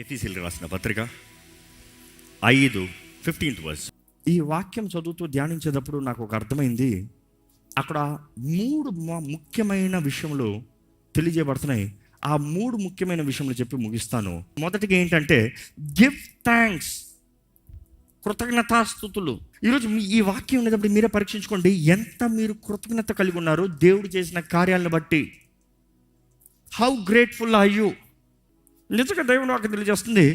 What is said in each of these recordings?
ఎఫెసీయులకు రాసిన పత్రిక 5:15 ఈ వాక్యం చదువుతూ ధ్యానించేటప్పుడు నాకు ఒక అర్థమైంది. అక్కడ 3 ముఖ్యమైన విషయములు తెలియజేయబడుతున్నాయి. ఆ 3 ముఖ్యమైన విషయములు చెప్పి ముగిస్తాను. మొదటిగా ఏంటంటే గివ్ థ్యాంక్స్, కృతజ్ఞతాస్తుతులు. ఈరోజు ఈ వాక్యం ఉండేటప్పుడు మీరే పరీక్షించుకోండి, ఎంత మీరు కృతజ్ఞత కలిగి ఉన్నారు దేవుడు చేసిన కార్యాలను బట్టి. How grateful are you? నిజంగా దేవుడు నాకు తెలియజేస్తుంది,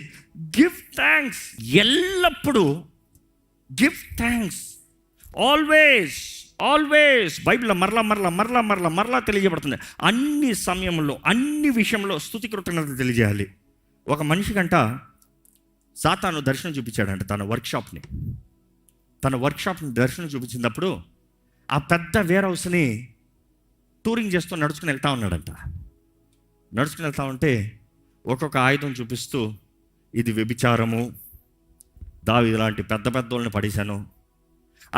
గివ్ థ్యాంక్స్. ఎల్లప్పుడూ గివ్ థ్యాంక్స్, ఆల్వేస్ ఆల్వేస్. బైబిల్లో మరలా తెలియజేయబడుతుంది. అన్ని సమయంలో అన్ని విషయంలో స్తుతి కృతజ్ఞత తెలియజేయాలి. ఒక మనిషికంట సాతాను దర్శనం చూపించాడంట. తన వర్క్షాప్ని దర్శనం చూపించినప్పుడు ఆ పెద్ద వేర్ హౌస్ని టూరింగ్ చేస్తూ నడుచుకుని వెళ్తా ఉన్నాడంట. నడుచుకుని వెళ్తా ఉంటే ఒక్కొక్క ఆయుధం చూపిస్తూ, ఇది వ్యభిచారము, దావీదు లాంటి పెద్ద వాళ్ళని పడేశాను,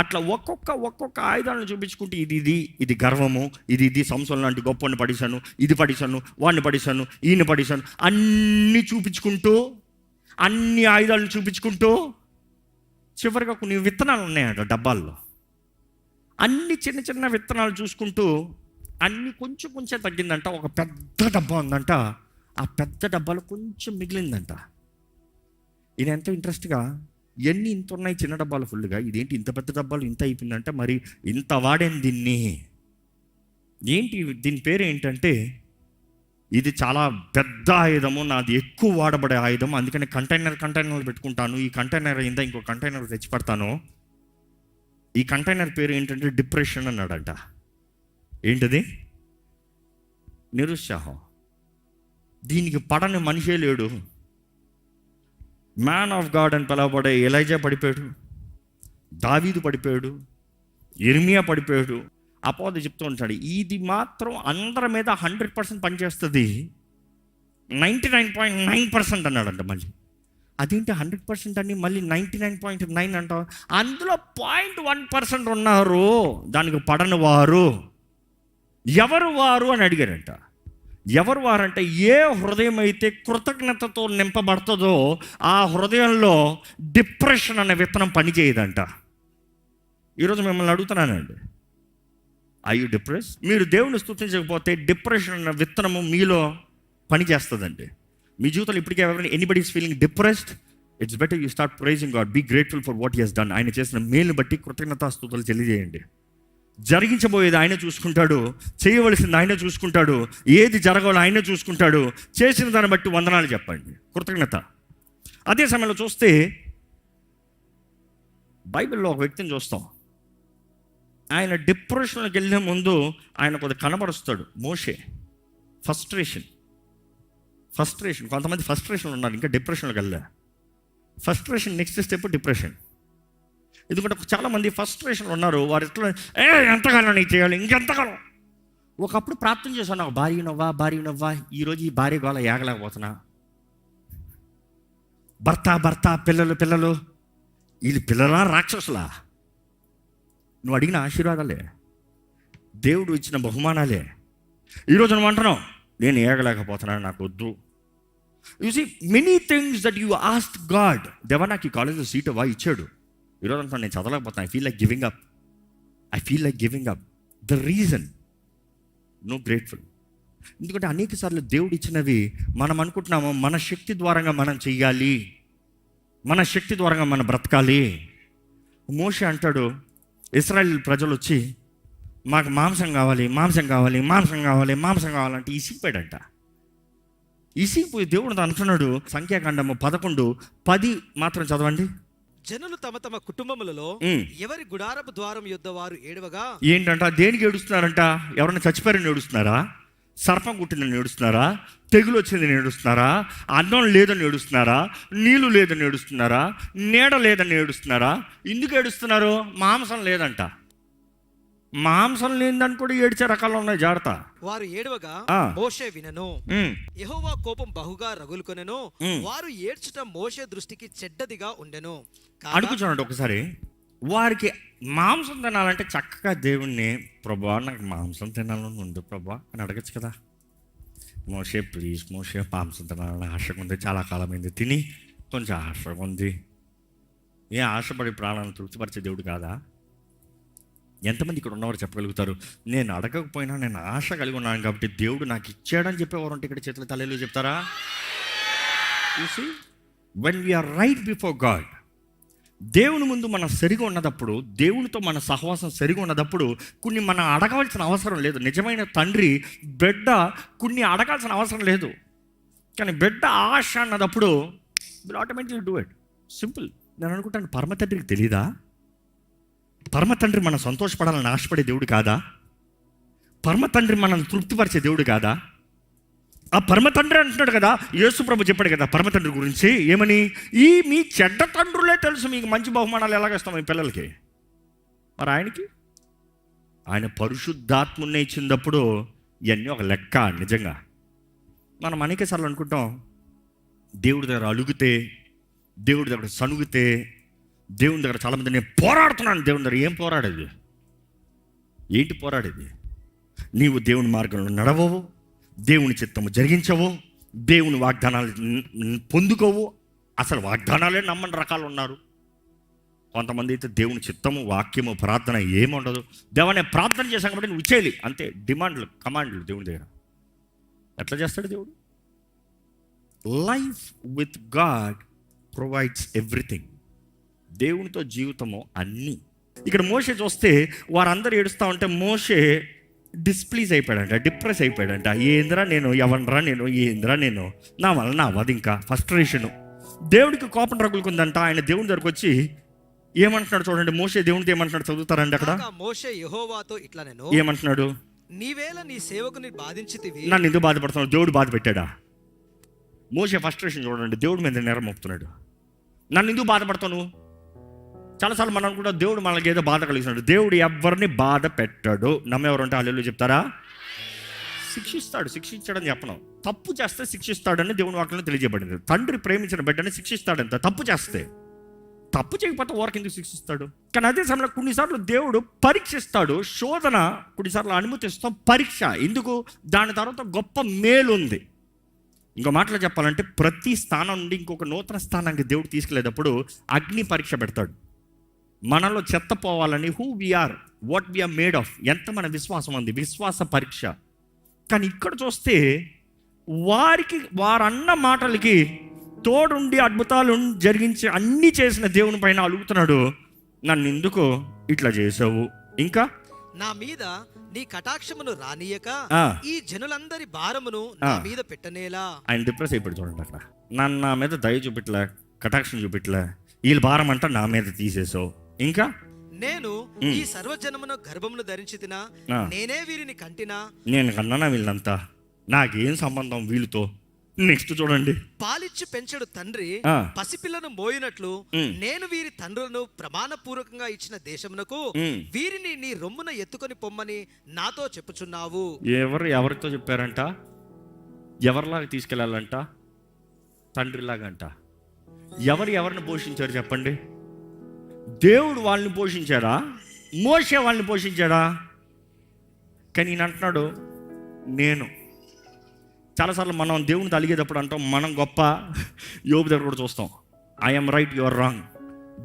అట్లా ఒక్కొక్క ఆయుధాలను చూపించుకుంటూ ఇది గర్వము, ఇది సంసోను లాంటి గొప్పని పడేశాను, ఇది పడేశాను, వాడిని పడేశాను, ఈయన పడేశాను, అన్నీ చూపించుకుంటూ, అన్ని ఆయుధాలను చూపించుకుంటూ చివరిగా కొన్ని విత్తనాలు ఉన్నాయంట డబ్బాల్లో. అన్ని చిన్న విత్తనాలు చూసుకుంటూ అన్ని కొంచెం తగ్గిందంట. ఒక పెద్ద డబ్బా ఉందంట, ఆ పెద్ద డబ్బాలో కొంచెం మిగిలిందంట. ఇది ఎంతో ఇంట్రెస్ట్గా, ఎన్ని ఇంత ఉన్నాయి చిన్న డబ్బాలు ఫుల్గా, ఇదేంటి ఇంత పెద్ద డబ్బాలు ఇంత అయిపోయిందంటే, మరి ఇంత వాడాను దీన్ని, ఏంటి దీని పేరు ఏంటంటే, ఇది చాలా పెద్ద ఆయుధము, నాది ఎక్కువ వాడబడే ఆయుధం, అందుకని కంటైనర్లు పెట్టుకుంటాను, ఈ కంటైనర్ అయిందా ఇంకో కంటైనర్ తెచ్చి పెడతాను. ఈ కంటైనర్ పేరు ఏంటంటే డిప్రెషన్ అన్నాడంట. ఏంటది? నిరుత్సాహం. దీనికి పడని మనిషే లేడు. మ్యాన్ ఆఫ్ గాడ్ అని పిలవబడే ఎలైజా పడిపోయాడు, దావీదు పడిపోయాడు, ఇర్మియా పడిపోయాడు. అపోది చెప్తూ ఉంటాడు, ఇది మాత్రం అందరి మీద 100% పనిచేస్తుంది, 99.9% అన్నాడంట. మళ్ళీ అదేంటి 100% అని మళ్ళీ 99.9 అంటావు? అందులో 0.1% ఉన్నారు దానికి పడని వారు. ఎవరు వారు అని అడిగారంట. ఎవరు వారంటే, ఏ హృదయం అయితే కృతజ్ఞతతో నింపబడుతుందో ఆ హృదయంలో డిప్రెషన్ అనే విత్తనం పనిచేయదంట. ఈరోజు మిమ్మల్ని అడుగుతున్నానండి, ఐ యు డిప్రెస్? మీరు దేవుని స్తుతించకపోతే డిప్రెషన్ అన్న విత్తనము మీలో పనిచేస్తుందండి. మీ జీవితంలో ఇప్పటికే ఎవరైనా anybody is feeling depressed, it's better you start praising God, be grateful for what he has done. ఆయన చేసిన మేలుని బట్టి కృతజ్ఞతాస్తుతులు తెలియజేయండి. జరిగించబోయేది ఆయన చూసుకుంటాడు, చేయవలసింది ఆయన చూసుకుంటాడు, ఏది జరగాలో ఆయన చూసుకుంటాడు. చేసిన దాన్ని బట్టి వందనాలు చెప్పండి, కృతజ్ఞత. అదే సమయంలో చూస్తే బైబిల్లో ఒక వ్యక్తిని చూస్తాం. ఆయన డిప్రెషన్లోకి వెళ్ళే ముందు ఆయన కొద్దిగా కనబరుస్తాడు. మోషే. ఫ్రస్ట్రేషన్. కొంతమంది ఫ్రస్ట్రేషన్ ఉన్నారు, ఇంకా డిప్రెషన్లోకి వెళ్ళా. Frustration next step depression. ఎందుకంటే చాలామంది ఫ్రస్ట్రేషన్లు ఉన్నారు. వారు ఎట్లా, ఎంతకాలం నీకు చేయాలి, ఇంకెంతకాలం. ఒకప్పుడు ప్రార్థన చేశాను, నాకు భార్య నవ్వా, ఈరోజు ఈ భార్య గోళ ఏగలేకపోతున్నా. భర్త పిల్లలు, వీళ్ళు పిల్లలా రాక్షసులా? నువ్వు అడిగిన ఆశీర్వాదాలే, దేవుడు ఇచ్చిన బహుమానాలే. ఈరోజు నువ్వు అంటున్నావు, నేను ఏగలేకపోతున్నాను, నాకు వద్దు. You see many things that you asked God. దేవా నాకు ఈ కాలేజ్లో సీట్ ఇచ్చాడు, ఈరోజు అంటున్నాను నేను చదవలేకపోతున్నాను, I feel like giving up. The reason no grateful. ఎందుకంటే అనేక సార్లు దేవుడు ఇచ్చినవి మనం అనుకుంటున్నాము మన శక్తి ద్వారంగా మనం చెయ్యాలి, మన శక్తి ద్వారంగా మనం బ్రతకాలి. మోషే అంటాడు, ఇశ్రాయేల్ ప్రజలు వచ్చి మాకు మాంసం కావాలి అంటే ఇసిగిపోయాడంట. ఇసిగిపోయి దేవుడు అంటున్నాడు, సంఖ్యాకాండము 11:10 మాత్రం చదవండి. జనులు తమ కుటుంబములలో ఎవరి గుడారపు ద్వారం యొద్ద వారు ఏడవగా. ఏంటంట? దేనికి ఏడుస్తున్నారంట? ఎవరైనా చచ్చిపోయారని ఏడుస్తున్నారా? సర్పం కుట్టిందని ఏడుస్తున్నారా? తెగులు వచ్చిందని ఏడుస్తున్నారా? అన్నం లేదని ఏడుస్తున్నారా? నీళ్లు లేదని ఏడుస్తున్నారా? నీడ లేదని ఏడుస్తున్నారా? ఎందుకు ఏడుస్తున్నారు? మాంసం లేదంట. మాంసం లేదని కూడా ఏడ్చే రకాలు ఉన్నాయి, జాగ్రత్త. వారు ఏడవగా మోషే వినెను, యెహోవా కోపం బహుగా రగులుకొనెను, వారు ఏడ్చుట మోషే దృష్టికి చెడ్డదిగా ఉండెను. అనుకుంటున్నాడు ఒకసారి, వారికి మాంసం తినాలంటే చక్కగా దేవుణ్ణి, ప్రభా నాకు మాంసం తినాలని ఉంది ప్రభా అని అడగచ్చు కదా. మోషే ప్లీజ్ మోషే మాంసం తినాలని ఆశగా ఉంది, చాలా కాలమైంది తిని కొంచెం ఆశగా ఉంది. ఏ ఆశపడి ప్రాణాలను తృప్తిపరిచే దేవుడు కాదా? ఎంతమంది ఇక్కడ ఉన్నవారు చెప్పగలుగుతారు, నేను అడగకపోయినా నేను ఆశ కలిగి ఉన్నాను కాబట్టి దేవుడు నాకు ఇచ్చాడని చెప్పేవారు అంటే ఇక్కడ చేతుల తల్లిలో చెప్తారా? చూసి when we are right before God, దేవుని ముందు మనం సరిగా ఉన్నదప్పుడు, దేవునితో మన సహవాసం సరిగా ఉన్నదప్పుడు కొన్ని మనం అడగాల్సిన అవసరం లేదు. నిజమైన తండ్రి బిడ్డ కొన్ని అడగాల్సిన అవసరం లేదు. కానీ బిడ్డ ఆశ అన్నదప్పుడు ఆటోమేటిక్లీ డూ ఇట్. సింపుల్. నేను అనుకుంటాను, పరమ తండ్రికి తెలీదా? పరమ తండ్రి మనం సంతోషపడాలని ఆశపడే దేవుడు కాదా? పరమ తండ్రి మనల్ని తృప్తిపరిచే దేవుడు కాదా? ఆ పరమ తండ్రి అంటున్నాడు కదా, యేసు ప్రభు చెప్పాడు కదా పరమ తండ్రి గురించి ఏమని, ఈ మీ చెడ్డ తండ్రులే తెలుసు మీకు మంచి బహుమానాలు ఎలాగేస్తాం మీ పిల్లలకి. మరి ఆయన పరిశుద్ధాత్ముని ఇచ్చినప్పుడు ఇవన్నీ ఒక లెక్క. నిజంగా మనం అనేకసార్లు అనుకుంటాం, దేవుడి దగ్గర అలుగుతే, దేవుడి దగ్గర సనుగితే, దేవుని దగ్గర చాలామంది నేను పోరాడుతున్నాను. దేవుని దగ్గర ఏం పోరాడేది? ఏంటి పోరాడేది? నీవు దేవుని మార్గంలో నడవవు, దేవుని చిత్తము జరిగించవు, దేవుని వాగ్దానాలు పొందుకోవు. అసలు వాగ్దానాలే నమ్మని రకాలు ఉన్నారు. కొంతమంది అయితే దేవుని చిత్తము, వాక్యము, ప్రార్థన ఏముండదు. దేవాన్ని ప్రార్థన చేశాం కాబట్టి నువ్వు ఇచ్చేయాలి అంతే. డిమాండ్లు, కమాండ్లు దేవుని దగ్గర. ఎట్లా చేస్తాడు దేవుడు? Life with God provides everything. దేవునితో జీవితము అన్నీ. ఇక్కడ మోషే చూస్తే వారందరూ ఏడుస్తూ ఉంటే మోషే డిస్ప్లీజ్ అయిపోయాడంట, డిప్రెస్ అయిపోయాడంట. ఏంద్రా నేను, ఎవనరా నేను, ఏంద్రా నేను, నా వల్ల అవ్వదు. ఇంకా ఫ్రస్ట్రేషను. దేవుడికి కోపం రగులుకుందంట. ఆయన దేవుని దగ్గరకు వచ్చి ఏమంటున్నాడు చూడండి. మోషే దేవునితో ఏమంటున్నాడు చదువుతారండి అక్కడ. మోషే యెహోవాతో ఇట్లా నేను ఏమంటున్నాడు, నీవేళ నీ సేవకుని బాధించితివి. నన్ను ఎందుకు బాధపడుతున్నాడు? దేవుడు బాధ పెట్టాడా? మోషే ఫ్రస్ట్రేషన్ చూడండి, దేవుడి మీద నేరం మోపుతున్నాడు. నన్ను ఎందుకు బాధపడతాను? చాలాసార్లు మనం కూడా దేవుడు మనకి ఏదో బాధ కలిగిస్తున్నాడు. దేవుడు ఎవరిని బాధ పెట్టాడు. నమ్మేవారు అంటే హల్లెలూయా చెప్తారా? శిక్షించాడని చెప్పను. తప్పు చేస్తే శిక్షిస్తాడని దేవుని వాక్యంలో తెలియజేయబడింది. తండ్రి ప్రేమించిన బిడ్డని శిక్షిస్తాడంత. తప్పు చేస్తే. తప్పు చేయకపోతే ఓరకు ఎందుకు శిక్షిస్తాడు? కానీ అదే సమయంలో కొన్నిసార్లు దేవుడు పరీక్షిస్తాడు. శోధన కొన్నిసార్లు అనుమతిస్తాం. పరీక్ష ఎందుకు? దాని తర్వాత గొప్ప మేలు ఉంది. ఇంకో మాటలో చెప్పాలంటే ప్రతి స్థానం నుండి ఇంకొక నూతన స్థానానికి దేవుడు తీసుకెళ్ళేటప్పుడు అగ్ని పరీక్ష పెడతాడు. మనలో చెత్త పోవాలని, who we are, what we are made of, ఎంత మన విశ్వాసం ఉంది, విశ్వాస పరీక్ష. కానీ ఇక్కడ చూస్తే వారన్న మాటలకి తోడుండి అద్భుతాలు జరిగించి అన్నీ చేసిన దేవుని పైన అలుగుతున్నాడు. నన్ను ఎందుకు ఇట్లా చేసావు? ఇంకా నా మీద నీ కటాక్షమును రానియక ఈ జనులందరి భారమును నా మీద పెట్టనేలా. ఆయన డిప్రెస్ అయిపోయి చూడండి అక్కడ. నా మీద దయ చూపిట్లే, కటాక్షం చూపిట్లే, వీళ్ళ భారం అంట నా మీద తీసేసావు. ఇంకా నేను ఈ సర్వజనమును గర్భమును ధరించితినా, నేనే వీరిని కంటినా, నేను కన్నానా వీళ్ళంతా, నాకేం సంబంధం వీళ్ళతో? నెక్స్ట్ చూడండి, పాలిచ్చి పెంచడు తండ్రి పసిపిల్లను మోయినట్లు నేను వీరి తండ్రులను ప్రమాణపూర్వకంగా ఇచ్చిన దేశమునకు వీరిని నీ రొమ్మున ఎత్తుకొని పొమ్మని నాతో చెప్పుచున్నావు. ఎవరితో చెప్పారంట? ఎవరిలాగా తీసుకెళ్లాలంట? తండ్రిలాగా అంట. ఎవరిని పోషించారు చెప్పండి? దేవుడు వాళ్ళని పోషించాడా? మోషే వాళ్ళని పోషించాడా? కానీ ఈయన అంటున్నాడు నేను. చాలాసార్లు మనం దేవుని అలిగేటప్పుడు అంటాం మనం గొప్ప. యోబు దగ్గర కూడా చూస్తాం, I'm right, you are wrong.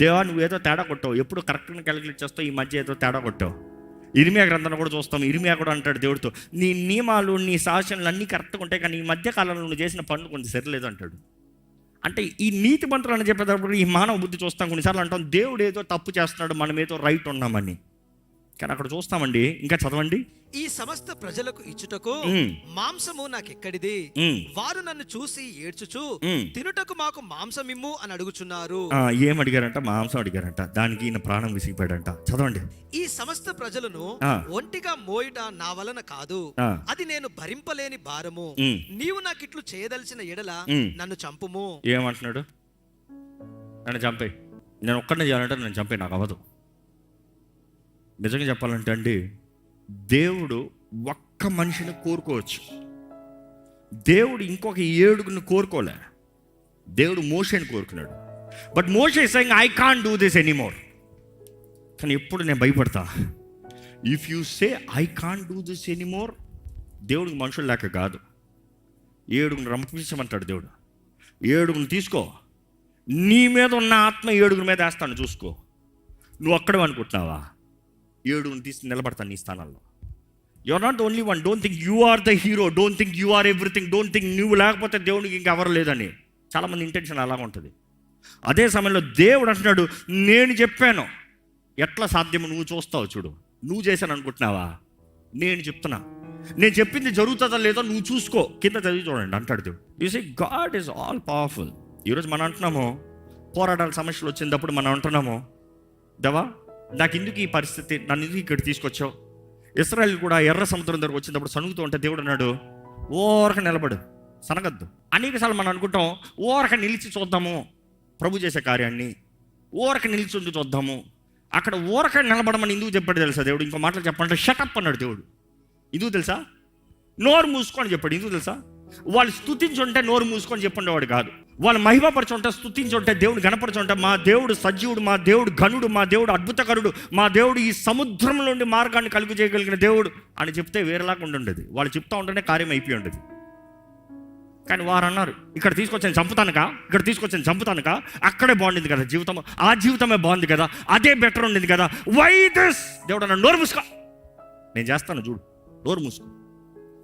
దేవా నువ్వు ఏదో తేడా కొట్టావు, ఎప్పుడు కరెక్ట్గా క్యాలిక్యులేట్ చేస్తావు, ఈ మధ్య ఏదో తేడా కొట్టావు. ఇర్మియా గ్రంథాన్ని కూడా చూస్తాం. ఇర్మియా కూడా అంటాడు దేవుడితో, నీ నియమాలు, నీ శాసనాలు అన్నీ కరెక్ట్గా ఉంటాయి, కానీ ఈ మధ్య కాలంలో నువ్వు చేసిన పనులు కొంచెం సరిలేదు అంటాడు. అంటే ఈ నీతి మంత్రులు అని చెప్పేటప్పుడు ఈ మానవ బుద్ధి చూస్తాం. కొన్నిసార్లు అంటాం దేవుడు ఏదో తప్పు చేస్తున్నాడు, మనం ఏదో రైట్ ఉన్నామని. కానీ అక్కడ చూస్తామండి, ఇంకా చదవండి. ఈ సమస్త ప్రజలకు ఇచ్చుటకు మాంసము నాకెక్కడిది? వారు నన్ను చూసి ఏడ్చుచు తినుటకు మాకు మాంసం ఇమ్ము అని అడుగుచున్నారు. ఏం అడిగారంట? మాంసం అడిగారంట. దానికి ఈయన ప్రాణం విసిగిపోయాడంట. చదవండి. ఈ సమస్త ప్రజలను ఒంటిగా మోయుట నా వలన కాదు, అది నేను భరింపలేని భారము. నీవు నాకిట్లు చేయదలిచిన ఎడల నన్ను చంపుము. ఏమంటున్నాడు? నన్ను చంపే, నేను ఒక్కడనే చేయాలంటే నన్ను చంపే, నాకు అవ్వదు. నిజంగా చెప్పాలంటే అండి, దేవుడు ఒక్క మనిషిని కోరుకోవచ్చు, దేవుడు ఇంకొక 7 కోరుకోలే. దేవుడు మోషేని కోరుకున్నాడు. But Moshe saying I can't do this anymore. కానీ ఎప్పుడు నేను భయపడతా, if you say I can't do this anymore, దేవుడికి మనుషులు లేక కాదు, 7 రంపించమంటాడు దేవుడు. 7 తీసుకో, నీ మీద ఉన్న ఆత్మ 7 మీద వేస్తాను, చూసుకో. నువ్వు అక్కడే అనుకుంటున్నావా? 7 తీసి నిలబడతాను నీ స్థానాల్లో. You are not the only one. Don't think you are the hero. Don't think you are everything. Don't think నువ్వు లేకపోతే దేవునికి ఇంకెవరు లేదని. చాలామంది ఇంటెన్షన్ అలాగ ఉంటుంది. అదే సమయంలో దేవుడు అంటున్నాడు, నేను చెప్పాను, ఎట్లా సాధ్యమో నువ్వు చూస్తావు చూడు. నువ్వు చేశాను అనుకుంటున్నావా? నేను చెప్తున్నా, నేను చెప్పింది జరుగుతుందో లేదో నువ్వు చూసుకో. కింద చదివి చూడండి అంటాడు దేవుడు. You see God is all powerful. ఈరోజు మనం అంటున్నాము, పోరాటాల సమస్యలు వచ్చినప్పుడు మనం అంటున్నాము, దేవా నాకు ఎందుకు ఈ పరిస్థితి, నన్ను ఎందుకు ఇక్కడ తీసుకొచ్చావు? ఇశ్రాయేలు కూడా ఎర్ర సముద్రం దగ్గరకు వచ్చినప్పుడు సనుగుతూ ఉంటే దేవుడు అన్నాడు, ఓరక నిలబడు, సనగద్దు. అనేకసార్లు మనం అనుకుంటాం, ఓరక నిలిచి చూద్దాము ప్రభు చేసే కార్యాన్ని, ఓరక నిలిచి చూద్దాము. అక్కడ ఓరక నిలబడమని ఎందుకు చెప్పాడు తెలుసా దేవుడు? ఇంకో మాటలు చెప్పాలంటే షటప్ అన్నాడు దేవుడు. ఎందుకు తెలుసా? నోరు మూసుకొని చెప్పాడు. ఎందుకు తెలుసా? వాళ్ళు స్తుతించుంటే నోరు మూసుకొని చెప్పుండేవాడు కాదు. వాళ్ళు మహిమపరచుంటే, స్తుతించుంటే, దేవుడు గణపరచుంటే, మా దేవుడు సజీవుడు, మా దేవుడు ఘనుడు, మా దేవుడు అద్భుతకరుడు, మా దేవుడు ఈ సముద్రం నుండి మార్గాన్ని కలుగు చేయగలిగిన దేవుడు అని చెప్తే వేరేలాగా ఉండేది. వాళ్ళు చెప్తా ఉంటేనే కార్యం అయిపోయి ఉండేది. కానీ వారు అన్నారు, ఇక్కడ తీసుకొచ్చాను చంపుతానుక, ఇక్కడ తీసుకొచ్చాను చంపుతానుక, అక్కడే బాగుండింది కదా జీవితం, ఆ జీవితమే బాగుంది కదా, అదే బెటర్ ఉండింది కదా, వై దిస్? దేవుడు అన్నాడు, నోరు మూసుకో, నేను చేస్తాను చూడు, నోరు మూసుకో.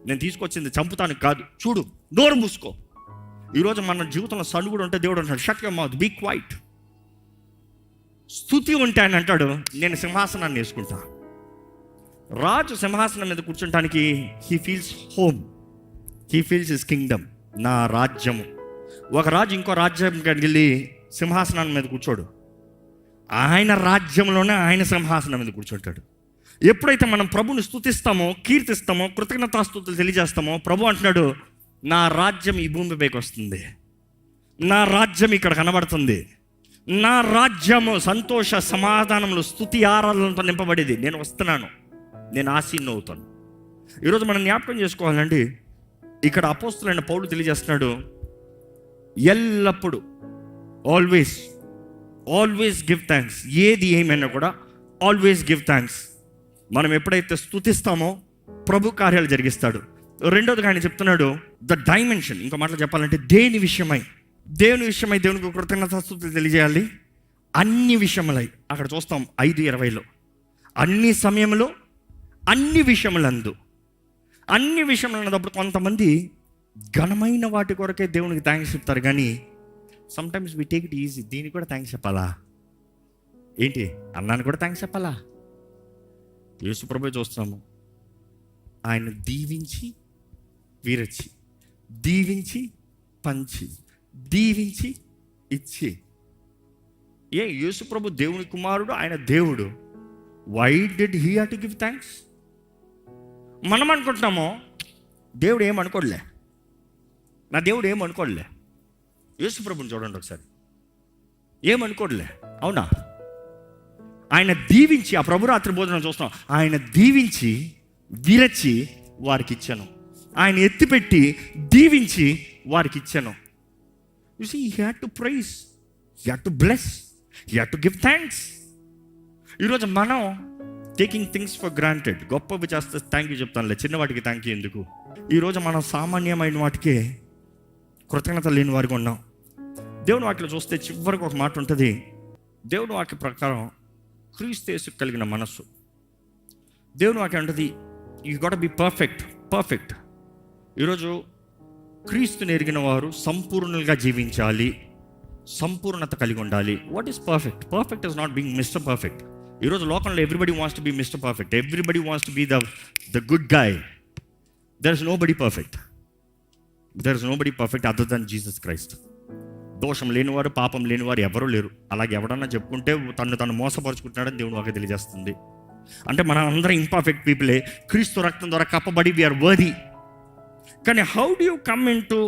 నేను తీసుకొచ్చింది చంపుతానికి కాదు, చూడు, నోరు మూసుకో. ఈరోజు మన జీవితంలో సనుగుడు ఉంటే దేవుడు అంటాడు, shut your mouth, be quiet. స్తుతి ఉంటే ఆయన అంటాడు, నేను సింహాసనాన్ని వేసుకుంటా. రాజు సింహాసనం మీద కూర్చుంటానికి he feels home, he feels his kingdom, నా రాజ్యము. ఒక రాజు ఇంకో రాజ్యానికి వెళ్ళి సింహాసనం మీద కూర్చోడు, ఆయన రాజ్యంలోనే ఆయన సింహాసనం మీద కూర్చుంటాడు. ఎప్పుడైతే మనం ప్రభుని స్తుతిస్తామో, కీర్తిస్తామో, కృతజ్ఞతాస్తుతులు తెలియజేస్తామో, ప్రభు అంటున్నాడు, నా రాజ్యం ఈ భూమిపైకి వస్తుంది, నా రాజ్యం ఇక్కడ కనబడుతుంది, నా రాజ్యము సంతోష సమాధానములు స్తుతి ఆరాధనలతో నింపబడేది, నేను వస్తున్నాను, నేను ఆసీనుడు అవుతాను. ఈరోజు మనం జ్ఞాపకం చేసుకోవాలండి, ఇక్కడ అపోస్తులైన పౌలు తెలియజేస్తున్నాడు, ఎల్లప్పుడూ ఆల్వేస్ ఆల్వేస్ గివ్ థ్యాంక్స్. ఏది ఏమైనా కూడా ఆల్వేస్ గివ్ థ్యాంక్స్. మనం ఎప్పుడైతే స్తుతిస్తామో ప్రభు కార్యాలు జరిగిస్తాడు. రెండోదిగా ఆయన చెప్తున్నాడు, ద డైమెన్షన్, ఇంకో మాటలు చెప్పాలంటే దేవుని విషయమై దేవునికి కృతజ్ఞతాస్తుతులు తెలియజేయాలి. అన్ని విషయములై, అక్కడ చూస్తాం 5:20, అన్ని సమయంలో అన్ని విషయములందు. అన్ని విషయంలో అన్నప్పుడు కొంతమంది ఘనమైన వాటి కొరకే దేవునికి థ్యాంక్స్ చెప్తారు, కానీ sometimes we take it easy. దీనికి కూడా థ్యాంక్స్ చెప్పాలా ఏంటి? అన్నానికి కూడా థ్యాంక్స్ చెప్పాలా? యేసుప్రభువే చూస్తున్నాము, ఆయన దీవించి వీరచి, దీవించి పంచి, దీవించి ఇచ్చి. యేసుప్రభు దేవుని కుమారుడు, ఆయన దేవుడు. Why did he have to give thanks? మనం అనుకుంటున్నామో దేవుడు ఏమనుకోలే, నా దేవుడు ఏమనుకోలే. యేసుప్రభుని చూడండి ఒకసారి, ఏమనుకోలే, అవునా? ఆయన దీవించి, ఆ ప్రభురాత్రి భోజనం చూస్తాం, ఆయన దీవించి విరచి వారికి ఇచ్చాను, ఆయన ఎత్తిపెట్టి దీవించి వారికి ఇచ్చాను. You see, he had to praise, he had to bless, he had to give thanks. ఈరోజు మనం టేకింగ్ థింగ్స్ ఫర్ గ్రాంటెడ్. గొప్పవి చేస్తే థ్యాంక్ యూ చెప్తానులే, చిన్న వాటికి థ్యాంక్ యూ ఎందుకు? ఈరోజు మనం సామాన్యమైన వాటికే కృతజ్ఞత లేని వారికి ఉన్నాం. దేవుని వాక్యలో చూస్తే చివరికి ఒక మాట ఉంటుంది. దేవుని వాక్య ప్రకారం క్రీస్తు యేసుకు కలిగిన మనస్సు, దేవుని వాక్యం ఉంటుంది, యూ గాట్ బి పర్ఫెక్ట్. ఈరోజు క్రీస్తుని ఎరిగిన వారు సంపూర్ణంగా జీవించాలి, సంపూర్ణత కలిగి ఉండాలి. What is perfect? Perfect is not being mister perfect. ఈరోజు లోకంలో everybody wants to be mister perfect, everybody wants to be the good guy. There is nobody perfect other than Jesus Christ. దోషం లేనివారు, పాపం లేనివారు ఎవరూ లేరు. అలాగే ఎవడన్నా చెప్పుకుంటే తను మోసపరుచుకుంటున్నాడని దేవుని వాక్యం తెలియజేస్తుంది. అంటే మనం అందరం ఇంపర్ఫెక్ట్ పీపులే, క్రీస్తు రక్తం ద్వారా కప్పబడి వీఆర్ వర్ది. కానీ how do you come in to,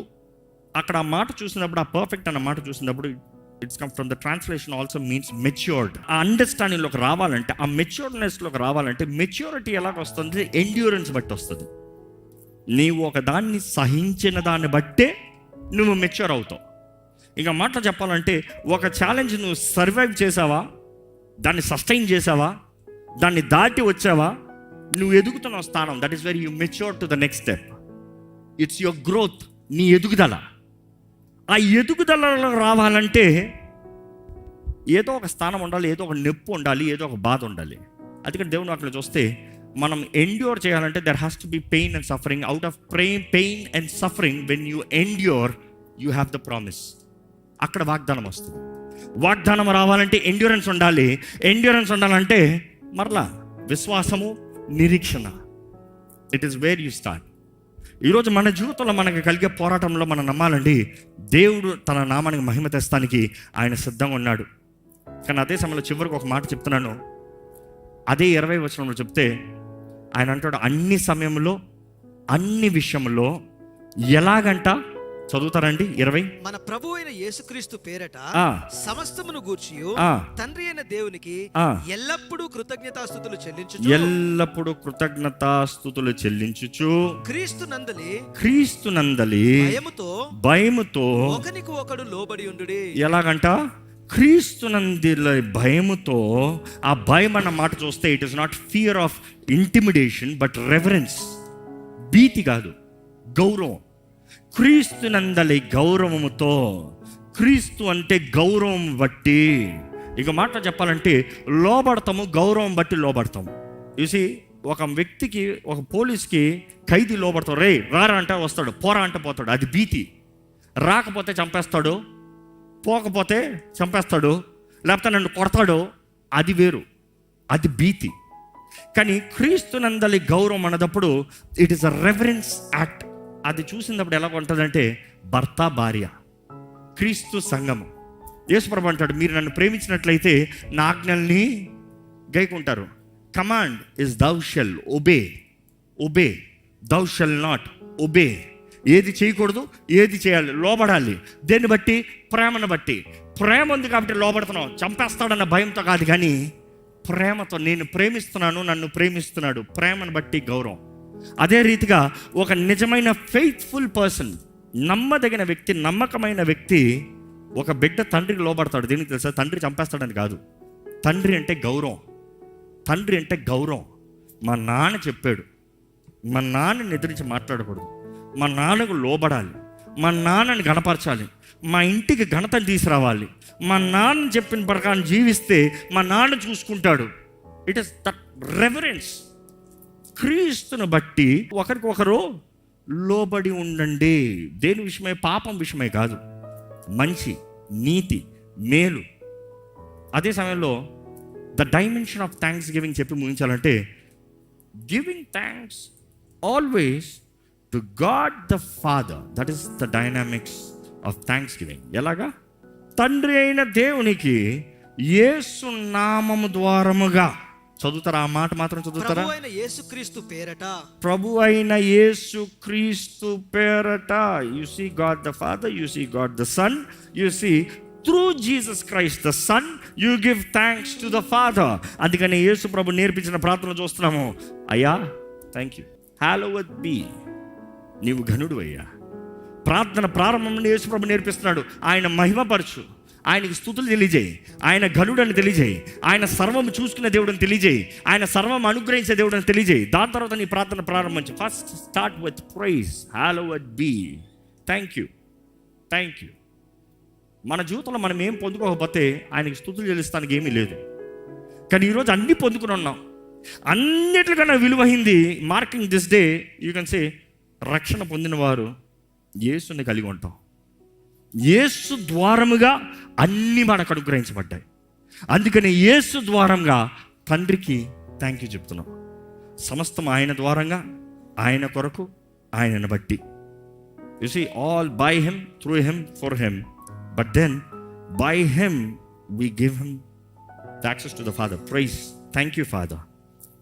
అక్కడ ఆ మాట చూసినప్పుడు, ఆ పర్ఫెక్ట్ అన్న మాట చూసినప్పుడు, it's come from the translation also means matured. ఆ అండర్స్టాండింగ్లోకి రావాలంటే, ఆ మెచ్యూర్డ్నెస్లోకి రావాలంటే, మెచ్యూరిటీ ఎలాగ వస్తుంది? ఎండ్యూరెన్స్ బట్టి వస్తుంది. నీవు ఒక దాన్ని సహించిన దాన్ని బట్టే నువ్వు మెచ్యూర్ అవుతావు. ఇంకా మాట చెప్పాలంటే, ఒక ఛాలెంజ్ నువ్వు సర్వైవ్ చేసావా, దాన్ని సస్టైన్ చేసావా, దాన్ని దాటి వచ్చావా, నువ్వు ఎదుగుతున్న స్థానం, that is very you mature to the next step. It's your growth. నీ ఎదుగుదల. ఆ ఎదుగుదలలో రావాలంటే ఏదో ఒక స్థానం ఉండాలి, ఏదో ఒక నొప్పి ఉండాలి, ఏదో ఒక బాధ ఉండాలి. అందుకని దేవుని అక్కడ చూస్తే మనం ఎండ్యూర్ చేయాలంటే there has to be pain and suffering. Out of pain and suffering when you endure you have the promise. అక్కడ వాగ్దానం వస్తుంది. వాగ్దానం రావాలంటే ఎండ్యూరెన్స్ ఉండాలి. ఎండ్యూరెన్స్ ఉండాలంటే మరలా విశ్వాసము, నిరీక్షణ. It is where you start. ఈరోజు మన జీవితంలో మనకు కలిగే పోరాటంలో మనం నమ్మాలండి, దేవుడు తన నామానికి మహిమ తెస్తానికి ఆయన సిద్ధంగా ఉన్నాడు. కానీ అదే సమయంలో చివరికి ఒక మాట చెప్తున్నాను, అదే 20 వచనంలో చెప్తే ఆయన అంటాడు, అన్ని సమయంలో అన్ని విషయంలో ఎలాగంట. చదువుతారండి 20. మన ప్రభు అయిన యేసుక్రీస్తు పేరట సమస్తమును గూర్చి తండ్రి అయిన దేవునికి ఎల్లప్పుడూ కృతజ్ఞతాస్తుతులు చెల్లించుచు క్రీస్తు నందలి భయముతో ఒకనికి ఒకడు లోబడి ఉండుడి. ఎలాగంట? క్రీస్తు నందలి భయముతో. ఆ భయం అన్న మాట చూస్తే it is not fear of intimidation but reverence. భీతి కాదు, గౌరవం. క్రీస్తు నందలి గౌరవముతో. క్రీస్తు అంటే గౌరవం బట్టి. ఇక మాట చెప్పాలంటే లోబడతాము, గౌరవం బట్టి లోబడతాము. చూసి ఒక వ్యక్తికి, ఒక పోలీస్కి ఖైదీ లోబడతాడు. రే రారా అంటే వస్తాడు, పోరా అంటే పోతాడు. అది భీతి. రాకపోతే చంపేస్తాడు, పోకపోతే చంపేస్తాడు, లేకపోతే నన్ను కొడతాడు. అది వేరు, అది భీతి. కానీ క్రీస్తు నందలి గౌరవం అన్నదప్పుడు it is a reverence act. అది చూసినప్పుడు ఎలా ఉంటుందంటే భర్త భార్య, క్రీస్తు సంఘము. యేసుప్రభు అంటాడు, మీరు నన్ను ప్రేమించినట్లయితే నా ఆజ్ఞల్ని గైకుంటారు. Command is thou shall obey, thou shall not obey. ఏది చేయకూడదు, ఏది చేయాలి, లోబడాలి. దేన్ని బట్టి? ప్రేమను బట్టి. ప్రేమ ఉంది కాబట్టి లోబడుతున్నావు. చంపేస్తాడన్న భయంతో కాదు, కానీ ప్రేమతో. నేను ప్రేమిస్తున్నాను, నన్ను ప్రేమిస్తున్నాడు. ప్రేమను బట్టి గౌరవం. అదే రీతిగా ఒక నిజమైన ఫెయిత్ఫుల్ పర్సన్, నమ్మదగిన వ్యక్తి, నమ్మకమైన వ్యక్తి, ఒక బిడ్డ తండ్రికి లోబడతాడు. దీనికి తెలుసా? తండ్రి చంపేస్తాడని కాదు. తండ్రి అంటే గౌరవం. తండ్రి అంటే గౌరవం. మా నాన్న చెప్పాడు, మా నాన్నని ఎదిరించి మాట్లాడకూడదు, మా నాన్నకు లోబడాలి, మా నాన్నని గణపరచాలి, మా ఇంటికి ఘనతను తీసుకురావాలి, మా నాన్న చెప్పిన ప్రకారం జీవిస్తే మా నాన్న చూసుకుంటాడు. It is that reverence. క్రీస్తును బట్టి ఒకరికొకరు లోబడి ఉండండి. దేని విషయమై? పాపం విషయమై కాదు, మంచి, నీతి, మేలు. అదే సమయంలో the dimension of thanksgiving చెప్పి ముగించాలంటే giving thanks always to God the father. That is the dynamics of thanksgiving. ఎలాగా? తండ్రి అయిన దేవునికి యేసు నామము ద్వారముగా. చదువుతారా? ఆ మాట మాత్రం చదువుతారా? ప్రభు అయిన యేసుక్రీస్తు పేరట. ప్రభు అయిన యేసుక్రీస్తు పేరట. You see God the father, you see God the son, you see through Jesus Christ the son you give thanks to the father. అందుకని యేసు ప్రభు నేర్పించిన ప్రార్థన చూస్తున్నాము. అయ్యా థ్యాంక్ యూ, హల్లowed బీ, నీవు ఘనుడు అయ్యా. ప్రార్థన ప్రారంభం నుండి యేసు ప్రభు నేర్పిస్తున్నాడు. ఆయన మహిమపరచు, ఆయనకి స్తుతులు తెలియజేయి, ఆయన ఘనుడని తెలియజేయి, ఆయన సర్వం చూసుకునే దేవుడని తెలియజేయి, ఆయన సర్వం అనుగ్రహించే దేవుడని తెలియజేయి. దాని తర్వాత నీ ప్రార్థన ప్రారంభించు. First start with praise, hallowed be, thank you, thank you. మన జీవితంలో మనం ఏం పొందుకోకపోతే ఆయనకి స్తుతులు చెల్లిస్తానికి ఏమీ లేదు. కానీ ఈరోజు అన్నీ పొందుకుని ఉన్నాం. అన్నిటికన్నా విలువైంది, marking this day you can say, రక్షణ పొందిన వారు యేసుని కలిగి ఉంటాం. యేసు ద్వారముగా అన్నీ మనకు అనుగ్రహించబడ్డాయి. అందుకని యేసు ద్వారంగా తండ్రికి థ్యాంక్ యూ చెప్తున్నాం. సమస్తం ఆయన ద్వారంగా, ఆయన కొరకు, ఆయనను బట్టి. You see all by him, through him, for him, but then by him we give him access to the father. Praise, thank you father.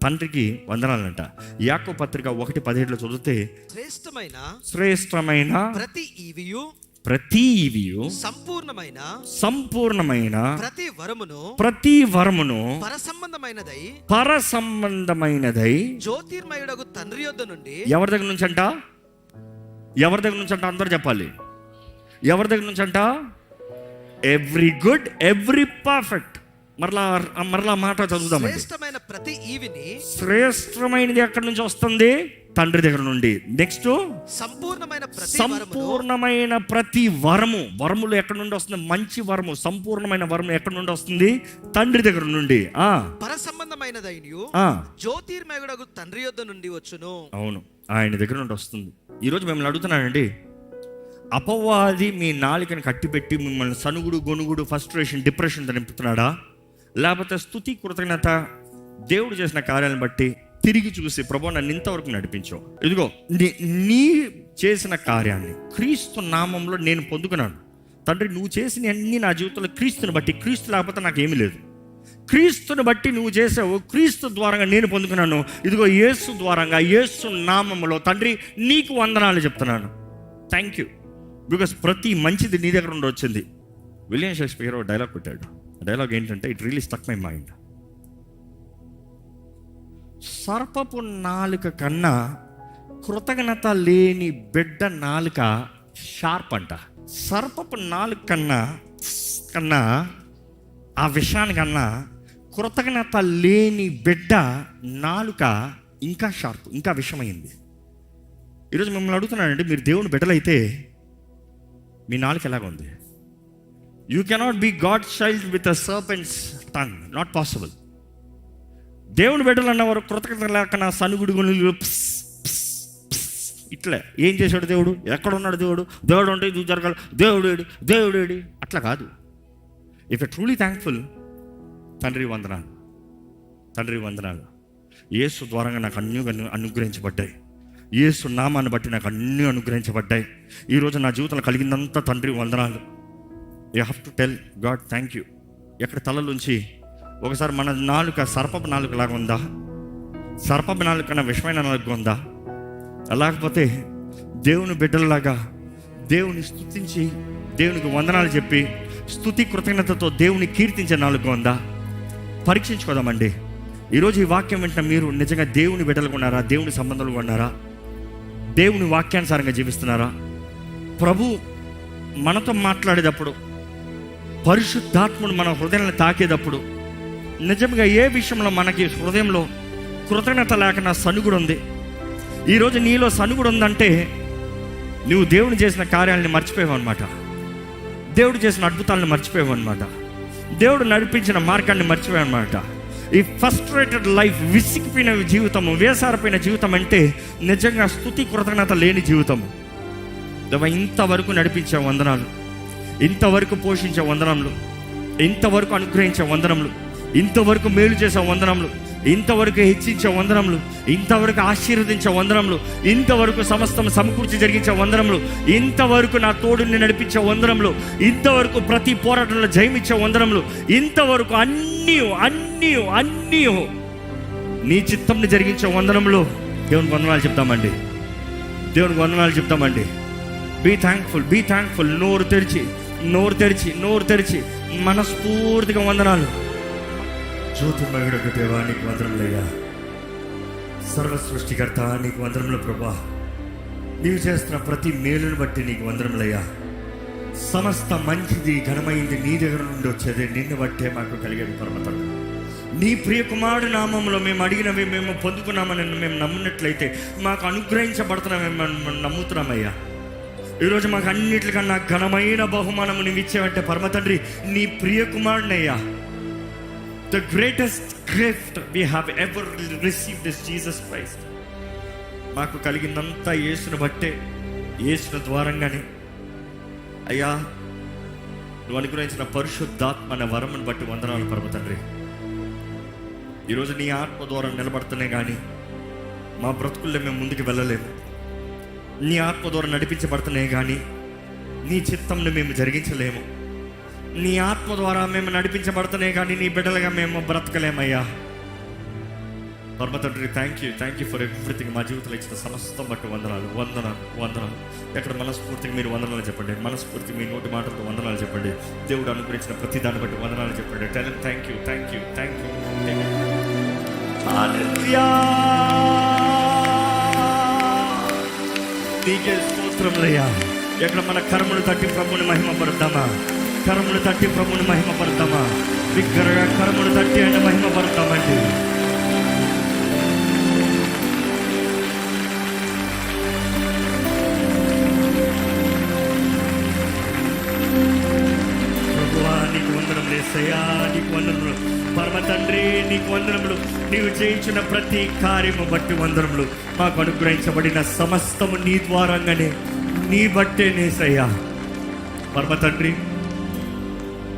తండ్రికి వందనాలంట. యాకోబు పత్రిక 1:17 చదివితే శ్రేష్టమైన ప్రతి ఈవియు సంపూర్ణమైన ప్రతి వరమును పరసంబంధమైనదై జ్యోతిర్మయుడగు తండ్రి యొద్ద నుండి. ఎవరి దగ్గర నుంచి అంట? ఎవరి దగ్గర నుంచి అంట? అందరూ చెప్పాలి. ఎవరి దగ్గర నుంచి అంట? Every good, every perfect. మరలా మాట చదువుదాం. శ్రేష్టమైన ప్రతి ఈవిని, శ్రేష్టమైనది ఎక్కడి నుంచి వస్తుంది? తండ్రి దగ్గర నుండి. నెక్స్ట్ సంపూర్ణమైన ప్రతి వరము. వరములు ఎక్కడి నుండి వస్తుంది? మంచి వరము, సంపూర్ణమైన వరము ఎక్కడి నుండి వస్తుంది? తండ్రి దగ్గర నుండి. పర సంబంధమైనదైనయు జ్యోతిర్మయుడగు తండ్రి యొద్ద నుండి వచ్చును. అవును, ఆయన దగ్గర నుండి వస్తుంది. ఈరోజు మిమ్మల్ని అడుగుతున్నానండి, అపవాది మీ నాలుకని కట్టిపెట్టి మిమ్మల్ని సనుగుడు, గొనుగుడు, ఫ్రస్ట్రేషన్, డిప్రెషన్తో నింపుతున్నాడా? లేకపోతే స్తుతి, కృతజ్ఞత, దేవుడు చేసిన కార్యాలను బట్టి తిరిగి చూసి ప్రభు నన్ను ఇంతవరకు నడిపించావు, ఇదిగో నీ చేసిన కార్యాన్ని క్రీస్తు నామంలో నేను పొందుకున్నాను తండ్రి, నువ్వు చేసిన అన్ని నా జీవితంలో క్రీస్తుని బట్టి, క్రీస్తు లేకపోతే నాకేమీ లేదు, క్రీస్తుని బట్టి నువ్వు చేసావు, క్రీస్తు ద్వారంగా నేను పొందుకున్నాను, ఇదిగో యేసు ద్వారంగా, యేసు నామంలో తండ్రి నీకు వందనాలు చెప్తున్నాను. థ్యాంక్ యూ, బికాస్ ప్రతి మంచిది నీ దగ్గర నుండి వచ్చింది. విలియం షేక్స్పియర్ ఒక డైలాగ్ పెట్టాడు. ఆ డైలాగ్ ఏంటంటే, it really stuck my mind. సర్పపు నాలుక కన్నా కృతజ్ఞత లేని బిడ్డ నాలుక షార్ప్ అంట. సర్పపు నాలుక కన్నా ఆ విషయానికన్నా కృతజ్ఞత లేని బిడ్డ నాలుక ఇంకా షార్ప్, ఇంకా విషమైంది. ఈరోజు మిమ్మల్ని అడుగుతున్నానండి, మీరు దేవుని బిడ్డలైతే మీ నాలుక ఎలాగుంది? You cannot be God child with a serpent's tongue, not possible. దేవుని బిడ్డలు అన్నవారు కృతజ్ఞత లేకనా సనుగుడు, ఇట్లే ఏం చేశాడు దేవుడు, ఎక్కడ ఉన్నాడు దేవుడు, దేవుడు ఉంటే ఇది జరగాలి, దేవుడేడి అట్లా కాదు. ఇఫ్ యు ట్రూలీ థ్యాంక్ఫుల్, తండ్రి వందనాలు, తండ్రి వందనాలు, యేసు ద్వారంగా నాకు అన్నీ అనుగ్రహించబడ్డాయి, యేసు నామాన్ని బట్టి నాకు అన్నీ అనుగ్రహించబడ్డాయి. ఈరోజు నా జీవితంలో కలిగిందంతా తండ్రి వందనాలు. You have to tell God thank you. ఎక్కడ తలలోంచి ఒకసారి మన నాలుక సర్పపు నాలుక లాగా ఉందా? సర్పపు నాలుక కన్నా విషమైన నాలుక ఉందా? లేకపోతే దేవుని బిడ్డలలాగా దేవుని స్తుతించి, దేవునికి వందనాలు చెప్పి, స్తుతి కృతజ్ఞతతో దేవుని కీర్తించే నాలుక ఉందా? పరీక్షించుకోదామండి. ఈరోజు ఈ వాక్యం వెంటనే మీరు నిజంగా దేవుని బిడ్డలుగా ఉన్నారా? దేవుని సంబంధాలుగా ఉన్నారా? దేవుని వాక్యానుసారంగా జీవిస్తున్నారా? ప్రభు మనతో మాట్లాడేటప్పుడు, పరిశుద్ధాత్ముడు మన హృదయాన్ని తాకేటప్పుడు, నిజంగా ఏ విషయంలో మనకి హృదయంలో కృతజ్ఞత లేకుండా సనుగుడు ఉంది, ఈరోజు నీలో సనుగుడు ఉందంటే నువ్వు దేవుని చేసిన కార్యాలని మర్చిపోయావు అనమాట, దేవుడు చేసిన అద్భుతాలను మర్చిపోయావు అనమాట, దేవుడు నడిపించిన మార్గాన్ని మర్చిపోయావు అనమాట. ఈ ఫ్రస్ట్రేటెడ్ లైఫ్, విసిగిపోయిన జీవితము, వేసారిపోయిన జీవితం అంటే నిజంగా స్తుతి కృతజ్ఞత లేని జీవితము. ఇంతవరకు నడిపించే వందనాలు, ఇంతవరకు పోషించే వందనములు, ఇంతవరకు అనుగ్రహించే వందనములు, ఇంతవరకు మేలు చేసే వందనములు, ఇంతవరకు హెచ్చించే వందనములు, ఇంతవరకు ఆశీర్వదించే వందనములు, ఇంతవరకు సమస్తం సమకూర్చి జరిగించే వందనములు, ఇంతవరకు నా తోడుని నడిపించే వందనములు, ఇంతవరకు ప్రతి పోరాటంలో జయమిచ్చే వందనములు, ఇంతవరకు అన్నీ నీ చిత్తంని జరిగించే వందనములు. దేవునికి వందనాలు చెప్తామండి, దేవునికి వందనాలు చెప్తామండి. Be thankful. నోరు తెరిచి మనస్ఫూర్తిగా వందనాలు. జ్యోతిర్మయుడకు దేవా నీకు వందనములయ్యా, సర్వ సృష్టికర్త నీకు వందనములు ప్రభా, నీవు చేస్తున్న ప్రతి మేలును బట్టి నీకు వందనములయ్యా. సమస్త మంచిది ఘనమైంది నీ దగ్గర నుండి వచ్చేది, నిన్ను బట్టే మాకు కలిగేది పరమతం. నీ ప్రియ కుమారుడు నామంలో మేము అడిగినవి మేము పొందుకున్నామని మేము నమ్మినట్లయితే మాకు అనుగ్రహించబడుతున్నామేమో నమ్ముతున్నామయ్యా. ఈరోజు మాకు అన్నిటికన్నా ఘనమైన బహుమానము నీవు ఇచ్చేవంటే పరమ తండ్రి నీ ప్రియ కుమారుడయ్యా. The greatest gift we have ever received is Jesus Christ. మాకు కలిగిందంతా యేసుని బట్టే, యేసుని ద్వారంగానే అయ్యా. నువ్వు అనుగ్రహించిన పరిశుద్ధాత్మ అనే వరమును బట్టి వందనాలు పరమ తండ్రి. ఈరోజు నీ ఆత్మ ద్వారా నిలబడుతున్నా కానీ మా బ్రతుకుల్లో మేము ముందుకు వెళ్ళలేము. నీ ఆత్మ ద్వారా నడిపించబడుతున్నాయి కానీ నీ చిత్తంను మేము జరిగించలేము. నీ ఆత్మ ద్వారా మేము నడిపించబడుతున్నాయి కానీ నీ బిడ్డలుగా మేము బ్రతకలేమయ్యా. పరమ తండ్రి థ్యాంక్ యూ ఫర్ ఎవ్రీథింగ్. మా జీవితంలో ఇచ్చిన సమస్తం బట్టి వందనాలు. ఎక్కడ మనస్ఫూర్తిగా మీరు వందనాలు చెప్పండి, మనస్ఫూర్తిగా మీ నోటి మాటలతో వందనాలు చెప్పండి. దేవుడు అనుగ్రహించిన ప్రతి దాన్ని బట్టి వందనాలు చెప్పండి. Thank you. హల్లెలూయా, నీకే స్తోత్రములయ్యా. ఎక్కడ మన కర్మను తట్టి ప్రభువుని మహిమ పరుద్దామా. కరములు తట్టి ప్రభుని మహిమపడతామా? బిగ్గరగా కరములు తట్టి ఆయన మహిమపడతామండి. ప్రభువా నీకు వందనములు, యేసయ్యా నీకు వందనములు, పరమ తండ్రి నీకు వందనములు. నీవు చేయించిన ప్రతి కార్యము బట్టి వందనములు. మాకు అనుగ్రహించబడిన సమస్తము నీ ద్వారంగానే, నీ బట్టే యేసయ్యా. పరమ తండ్రి,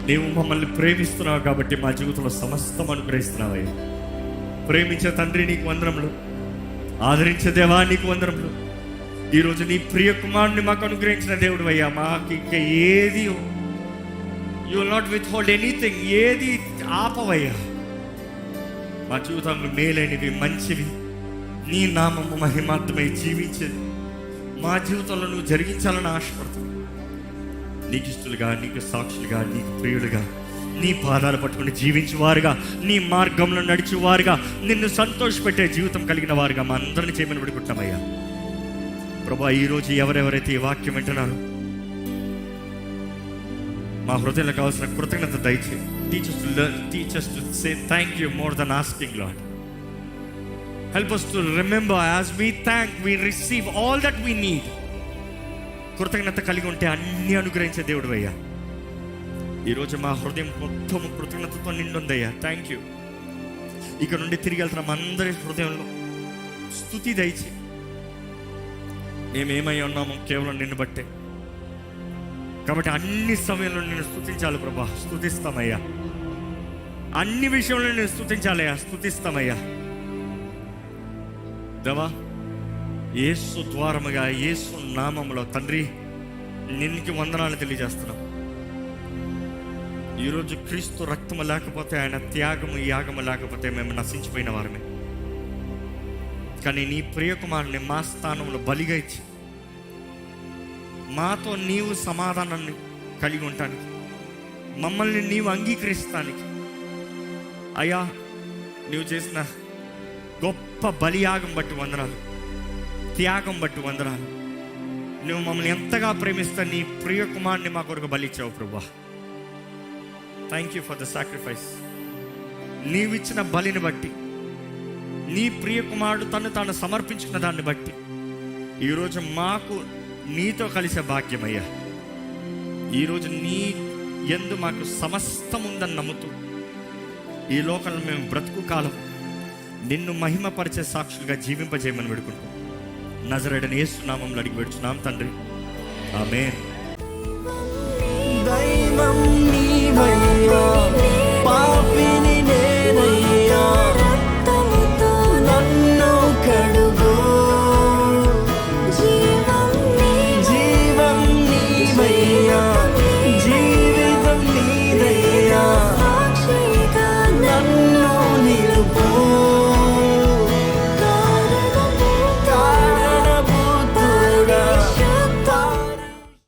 నీవు మమ్మల్ని ప్రేమిస్తున్నావు కాబట్టి మా జీవితంలో సమస్తం అనుగ్రహిస్తున్నావయ్యా. ప్రేమించే తండ్రి నీకు వందనములు, ఆదరించే దేవా నీకు వందనములు. ఈరోజు నీ ప్రియ కుమారుని మాకు అనుగ్రహించిన దేవుడు అయ్యా. మాకు ఇంకా ఏది, you will not with hold anything, ఏది ఆపవయ్యా. మా జీవితంలో మేలైనవి, మంచివి, నీ నామము మహిమార్థమై జీవించేది మా జీవితంలో నువ్వు జరిగించాలని ఆశపడుతున్నావు. నీకు ఇష్టలుగా, నీకు సాక్షులుగా, నీకు ప్రియులుగా, నీ పాదాలు పట్టుకుని జీవించేవారుగా, నీ మార్గంలో నడిచేవారుగా, నిన్ను సంతోషపెట్టే జీవితం కలిగిన వారుగా మా అందరిని చేయమని పడుకుంటామయ్యా. ప్రభా, ఈరోజు ఎవరెవరైతే ఈ వాక్యం వింటున్నారో మా హృదయంలో కావాల్సిన కృతజ్ఞత దయచేయి. Teach us to say thank you more than asking, Lord. Help us to remember as we thank, we receive all that we need. కృతజ్ఞత కలిగి ఉంటే అన్ని అనుగ్రహించే దేవుడు అయ్యా. ఈరోజు మా హృదయం మొత్తం కృతజ్ఞతతో నిండుందయ్యా. Thank you. ఇక నుండి తిరిగి వెళ్తున్నాం అందరి హృదయంలో స్తుతి దయచి. మేమేమై ఉన్నామో కేవలం నిన్ను బట్టే కాబట్టి అన్ని సమయంలో నేను స్తుతించాలి ప్రభా. స్తుతిస్తామయ్యా. అన్ని విషయంలో నేను స్తుతించాలయ్యా. స్తుతిస్తామయ్యా. దేవా, యేసు ద్వారముగా, యేసు నామములో తండ్రి నిన్నుకి వందనాలు తెలియజేస్తున్నాం. ఈరోజు క్రీస్తు రక్తము లేకపోతే, ఆయన త్యాగము యాగము లేకపోతే మేము నశించిపోయిన వారమే. కానీ నీ ప్రియకుమారుని మా స్థానంలో బలిగా ఇచ్చి మాతో నీవు సమాధానాన్ని కలిగి ఉండటానికి, మమ్మల్ని నీవు అంగీకరిస్తానికి అయ్యా, నీవు చేసిన గొప్ప బలియాగం బట్టి వందనాలు, త్యాగం బట్టి వందనాలు. నువ్వు మమ్మల్ని ఎంతగా ప్రేమిస్తా నీ ప్రియ కుమారుని మా కొరకు బలిచ్చావు ప్రభా. Thank you for the sacrifice. నీవిచ్చిన బలిని బట్టి, నీ ప్రియ కుమారుడు తను తాను సమర్పించుకున్న దాన్ని బట్టి ఈరోజు మాకు నీతో కలిసే భాగ్యమయ్యా. ఈరోజు నీ యందు మాకు సమస్తం ఉందని నమ్ముతూ ఈ లోకంలో మేము బ్రతుకు కాలం నిన్ను మహిమపరిచే సాక్షులుగా జీవింపజేయమని వేడుకుంటాం. నజరేయుడైన యేసు నామములో అడిగి వేడుచున్నాం తండ్రి. ఆమేన్.